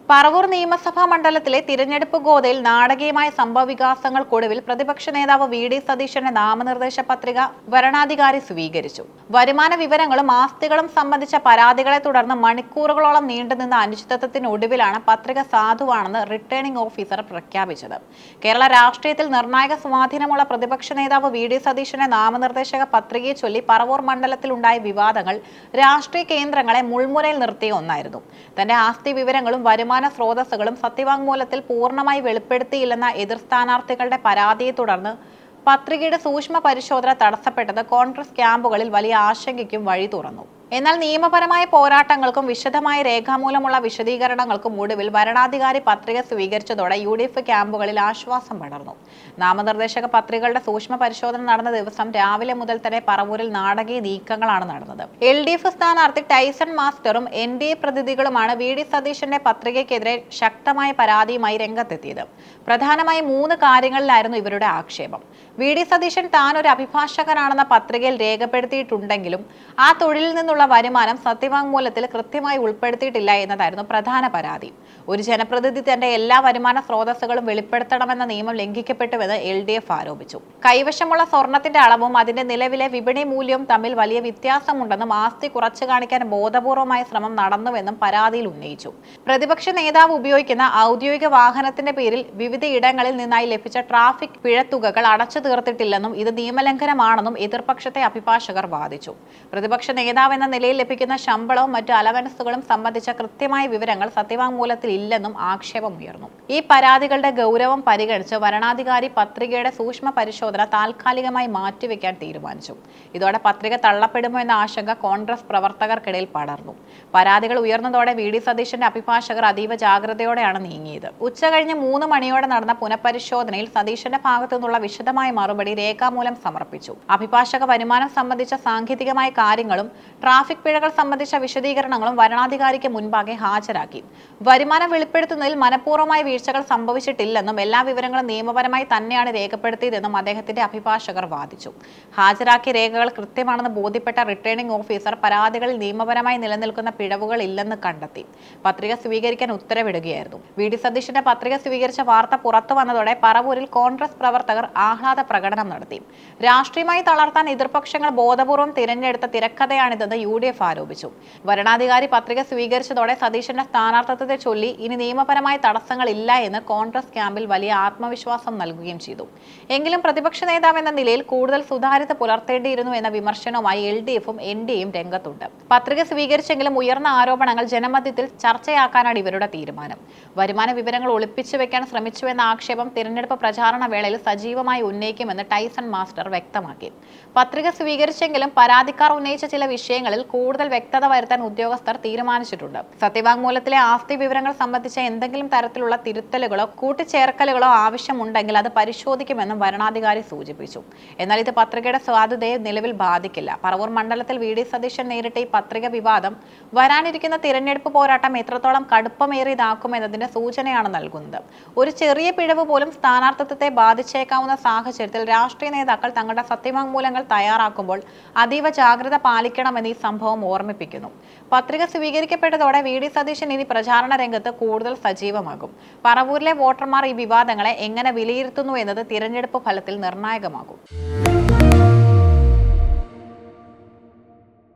പറവൂർ നിയമസഭാ മണ്ഡലത്തിലെ തിരഞ്ഞെടുപ്പ് ഗോതയിൽ നാടകീയമായ സംഭവവികാസങ്ങൾക്കൊടുവിൽ പ്രതിപക്ഷ നേതാവ് വി.ഡി. സതീശന്റെ നാമനിർദ്ദേശ പത്രിക വരണാധികാരി സ്വീകരിച്ചു. വരുമാന വിവരങ്ങളും ആസ്തികളും സംബന്ധിച്ച പരാതികളെ തുടർന്ന് മണിക്കൂറുകളോളം നീണ്ടുനിന്ന അനിശ്ചിതത്വത്തിനൊടുവിലാണ് പത്രിക സാധുവാണെന്ന് റിട്ടേണിംഗ് ഓഫീസർ പ്രഖ്യാപിച്ചത്. കേരള രാഷ്ട്രീയത്തിൽ നിർണായക സ്വാധീനമുള്ള പ്രതിപക്ഷ നേതാവ് വി.ഡി. സതീശന്റെ നാമനിർദ്ദേശക പത്രികയെ ചൊല്ലി പറവൂർ മണ്ഡലത്തിലുണ്ടായ വിവാദങ്ങൾ രാഷ്ട്രീയ കേന്ദ്രങ്ങളെ മുൾമുനയിൽ നിർത്തിയ ഒന്നായിരുന്നു. തന്റെ ആസ്തി വിവരങ്ങളും വരുമാന സ്രോതസ്സുകളും സത്യവാങ്മൂലത്തിൽ പൂർണ്ണമായി വെളിപ്പെടുത്തിയില്ലെന്ന എതിർ സ്ഥാനാർത്ഥികളുടെ പരാതിയെ തുടർന്ന് പത്രികയുടെ സൂക്ഷ്മ പരിശോധന തടസ്സപ്പെട്ടത് കോൺഗ്രസ് ക്യാമ്പുകളിൽ വലിയ ആശങ്കയ്ക്കും വഴി തുറന്നു. എന്നാൽ നിയമപരമായ പോരാട്ടങ്ങൾക്കും വിശദമായ രേഖാമൂലമുള്ള വിശദീകരണങ്ങൾക്കും ഒടുവിൽ വരണാധികാരി പത്രിക സ്വീകരിച്ചതോടെ യു.ഡി.എഫ് ക്യാമ്പുകളിൽ ആശ്വാസം പടർന്നു. നാമനിർദ്ദേശക പത്രികകളുടെ സൂക്ഷ്മ പരിശോധന നടന്ന ദിവസം രാവിലെ മുതൽ തന്നെ പറവൂരിൽ നാടകീയ നീക്കങ്ങളാണ് നടന്നത്. എൽ.ഡി.എഫ് സ്ഥാനാർത്ഥി ടൈസൺ മാസ്റ്ററും എൻ.ഡി.എ പ്രതിനിധികളുമാണ് വി.ഡി. സതീശന്റെ പത്രികയ്ക്കെതിരെ ശക്തമായ പരാതിയുമായി രംഗത്തെത്തിയത്. പ്രധാനമായും 3 കാര്യങ്ങളിലായിരുന്നു ഇവരുടെ ആക്ഷേപം. വി.ഡി. സതീശൻ താൻ ഒരു അഭിഭാഷകനാണെന്ന പത്രികയിൽ രേഖപ്പെടുത്തിയിട്ടുണ്ടെങ്കിലും ആ തൊഴിലിൽ നിന്നുള്ള വരുമാനം സത്യവാങ്മൂലത്തിൽ കൃത്യമായി ഉൾപ്പെടുത്തിയിട്ടില്ല എന്നതായിരുന്നു പ്രധാന പരാതി. ഒരു ജനപ്രതിനിധി തന്റെ എല്ലാ വരുമാന സ്രോതസ്സുകളും വെളിപ്പെടുത്തണമെന്ന നിയമം ലംഘിക്കപ്പെട്ടുവെന്ന് എൽ.ഡി.എഫ് ആരോപിച്ചു. കൈവശമുള്ള സ്വർണത്തിന്റെ അളവും അതിന്റെ നിലവിലെ വിപണി മൂല്യവും തമ്മിൽ വലിയ വ്യത്യാസമുണ്ടെന്നും ആസ്തി കുറച്ചു കാണിക്കാൻ ബോധപൂർവമായ ശ്രമം നടന്നുവെന്നും പരാതിയിൽ ഉന്നയിച്ചു. പ്രതിപക്ഷ നേതാവ് ഉപയോഗിക്കുന്ന ഔദ്യോഗിക വാഹനത്തിന്റെ പേരിൽ വിവിധ ഇടങ്ങളിൽ നിന്നായി ലഭിച്ച ട്രാഫിക് പിഴത്തുകകൾ അടച്ചു തീർത്തിട്ടില്ലെന്നും ഇത് നിയമലംഘനമാണെന്നും എതിർപക്ഷത്തെ അഭിഭാഷകർ വാദിച്ചു. പ്രതിപക്ഷ നേതാവ് എന്ന നിലയിൽ ലഭിക്കുന്ന ശമ്പളവും മറ്റു അലവൻസുകളും സംബന്ധിച്ച കൃത്യമായ വിവരങ്ങൾ സത്യവാങ്മൂലത്തിൽ ഇല്ലെന്നും ആക്ഷേപമുയർന്നു. ഈ പരാതികളുടെ ഗൗരവം പരിഗണിച്ച് വരണാധികാരി പത്രികയുടെ സൂക്ഷ്മ പരിശോധന താൽക്കാലികമായി മാറ്റിവെക്കാൻ തീരുമാനിച്ചു. ഇതോടെ പത്രിക തള്ളപ്പെടുമോ എന്ന ആശങ്ക കോൺഗ്രസ് പ്രവർത്തകർക്കിടയിൽ പടർന്നു. പരാതികൾ ഉയർന്നതോടെ വി.ഡി. സതീശന്റെ അഭിഭാഷകർ അതീവ ജാഗ്രതയോടെയാണ് നീങ്ങിയത്. ഉച്ചകഴിഞ്ഞ് 3 മണിയോടെ നടന്ന പുനഃപരിശോധനയിൽ സതീശന്റെ ഭാഗത്തു നിന്നുള്ള വിശദമായ മറുപടി രേഖാമൂലം സമർപ്പിച്ചു. അഭിഭാഷക വരുമാനം സംബന്ധിച്ച സാങ്കേതികമായ കാര്യങ്ങളും ട്രാഫിക് പിഴകൾ സംബന്ധിച്ച വിശദീകരണങ്ങളും വരണാധികാരിക്ക് മുൻപാകെ ഹാജരാക്കി. വരുമാനം വെളിപ്പെടുത്തുന്നതിൽ മനഃപൂർവ്വമായ വീഴ്ചകൾ സംഭവിച്ചിട്ടില്ലെന്നും എല്ലാ വിവരങ്ങളും നിയമപരമായി തന്നെയാണ് രേഖപ്പെടുത്തിയതെന്നും അദ്ദേഹത്തിന്റെ അഭിഭാഷകർ വാദിച്ചു. ഹാജരാക്കിയ രേഖകൾ കൃത്യമാണെന്ന് ബോധ്യപ്പെട്ട റിട്ടേണിംഗ് ഓഫീസർ പരാതികളിൽ നിയമപരമായി നിലനിൽക്കുന്ന പിഴവുകൾ ഇല്ലെന്ന് കണ്ടെത്തി പത്രിക സ്വീകരിക്കാൻ ഉത്തരവിടുകയായിരുന്നു. വി.ഡി. സതീശന്റെ പത്രിക സ്വീകരിച്ച വാർത്ത പുറത്തു വന്നതോടെ പറവൂരിൽ കോൺഗ്രസ് പ്രവർത്തകർ ആഹ്ലാദ പ്രകടനം നടത്തി. രാഷ്ട്രീയമായി തളർത്താൻ എതിർപക്ഷങ്ങൾ ബോധപൂർവം തിരഞ്ഞെടുത്ത തിരക്കഥയാണിതെന്ന് യു.ഡി.എഫ് ആരോപിച്ചു. വരണാധികാരി പത്രിക സ്വീകരിച്ചതോടെ സതീശന്റെ സ്ഥാനാർത്ഥിത്വത്തെ ചൊല്ലി ഇനി നിയമപരമായ തടസ്സങ്ങളില്ല എന്ന് കോൺഗ്രസ് ക്യാമ്പിൽ വലിയ ആത്മവിശ്വാസം നൽകുകയും ചെയ്തു. എങ്കിലും പ്രതിപക്ഷ നേതാവ് എന്ന നിലയിൽ കൂടുതൽ സുതാര്യത പുലർത്തേണ്ടിയിരുന്നു എന്ന വിമർശനവുമായി എൽ.ഡി.എഫും എൻ.ഡി.എയും രംഗത്തുണ്ട്. പത്രിക സ്വീകരിച്ചെങ്കിലും ഉയർന്ന ആരോപണങ്ങൾ ജനമധ്യത്തിൽ ചർച്ചയാക്കാനാണ് ഇവരുടെ തീരുമാനം. വരുമാന വിവരങ്ങൾ ഒളിപ്പിച്ചു വെക്കാൻ ശ്രമിച്ചുവെന്ന ആക്ഷേപം തിരഞ്ഞെടുപ്പ് പ്രചാരണ വേളയിൽ സജീവമായി ഉന്നയിക്കുമെന്ന് ടൈസൺ മാസ്റ്റർ വ്യക്തമാക്കി. പത്രിക സ്വീകരിച്ചെങ്കിലും പരാതിക്കാർ ഉന്നയിച്ച ചില വിഷയങ്ങളിൽ കൂടുതൽ വ്യക്തത വരുത്താൻ ഉദ്യോഗസ്ഥർ തീരുമാനിച്ചിട്ടുണ്ട്. സത്യവാങ്മൂലത്തിലെ ആസ്തി വിവരങ്ങൾ സംബന്ധിച്ച എന്തെങ്കിലും തരത്തിലുള്ള തിരുത്തലുകളോ കൂട്ടിച്ചേർക്കലുകളോ ആവശ്യമുണ്ടെങ്കിൽ അത് പരിശോധിക്കുമെന്നും വരണാധികാരി സൂചിപ്പിച്ചു. എന്നാൽ ഇത് പത്രികയുടെ സാധുതയെ നിലവിൽ ബാധിക്കില്ല. പറവൂർ മണ്ഡലത്തിൽ വി.ഡി. സതീശൻ നേരിട്ട ഈ പത്രിക വിവാദം വരാനിരിക്കുന്ന തിരഞ്ഞെടുപ്പ് പോരാട്ടം എത്രത്തോളം കടുപ്പമേറിയതാക്കുമെന്നതിന്റെ സൂചനയാണ് നൽകുന്നത്. ഒരു ചെറിയ പിഴവ് പോലും സ്ഥാനാർത്ഥിത്വത്തെ ബാധിച്ചേക്കാവുന്ന സാഹചര്യത്തിൽ രാഷ്ട്രീയ നേതാക്കൾ തങ്ങളുടെ സത്യവാങ്മൂലങ്ങൾ തയ്യാറാക്കുമ്പോൾ അതീവ ജാഗ്രത പാലിക്കണമെന്ന് ഈ സംഭവം ഓർമ്മിപ്പിക്കുന്നു. പത്രിക സ്വീകരിക്കപ്പെട്ടതോടെ വി.ഡി. സതീശൻ ഇനി പ്രചാരണ രംഗത്ത് കൂടുതൽ സജീവമാകും. പറവൂരിലെ വോട്ടർമാർ ഈ വിവാദങ്ങളെ എങ്ങനെ വിലയിരുത്തുന്നു എന്നത് തിരഞ്ഞെടുപ്പ് ഫലത്തിൽ നിർണായകമാകും.